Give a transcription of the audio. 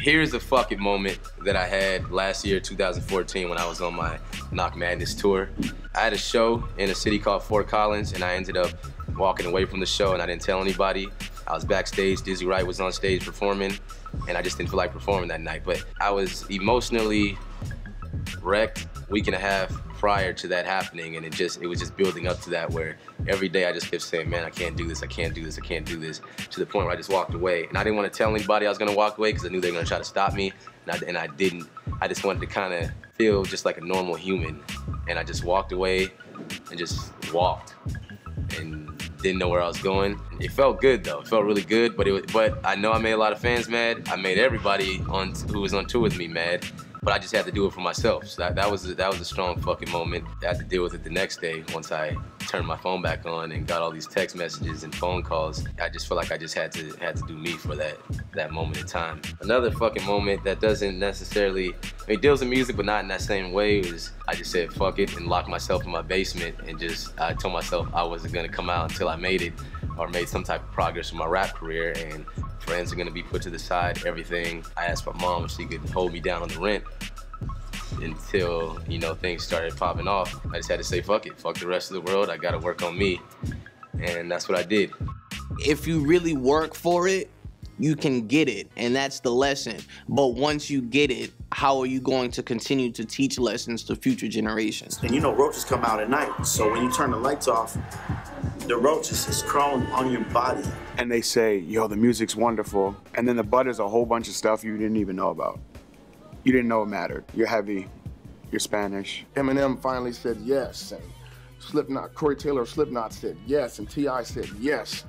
Here's a fucking moment that I had last year, 2014, when I was on my Knock Madness tour. I had a show in a city called Fort Collins, and I ended up walking away from the show, and I didn't tell anybody. I was backstage, Dizzy Wright was on stage performing, and I just didn't feel like performing that night. But I was emotionally wrecked a week and a half prior to that happening, and it was just building up to that, where every day I just kept saying, man, I can't do this, I can't do this, I can't do this, to the point where I just walked away. And I didn't want to tell anybody I was gonna walk away because I knew they were gonna try to stop me, and I didn't. I just wanted to kind of feel just like a normal human, and I just walked away and just walked and didn't know where I was going. It felt good though, it felt really good, but I know I made a lot of fans mad. I made everybody who was on tour with me mad. But I just had to do it for myself. So that was a strong fucking moment. I had to deal with it the next day once I turned my phone back on and got all these text messages and phone calls. I just feel like I just had to do me for that moment in time. Another fucking moment that doesn't necessarily, it deals with music but not in that same way, is I just said fuck it and locked myself in my basement and I told myself I wasn't gonna come out until I made it or made some type of progress in my rap career, and friends are gonna be put to the side, everything. I asked my mom if she could hold me down on the rent until, you know, things started popping off. I just had to say fuck it, fuck the rest of the world, I gotta work on me, and that's what I did. If you really work for it, you can get it, and that's the lesson. But once you get it, how are you going to continue to teach lessons to future generations? And you know roaches come out at night, so when you turn the lights off, the roaches is crawling on your body. And they say, yo, the music's wonderful, and then the butt is a whole bunch of stuff you didn't even know about. You didn't know it mattered. You're heavy, you're Spanish. Eminem finally said yes, and Slipknot, Corey Taylor of Slipknot said yes, and T.I. said yes.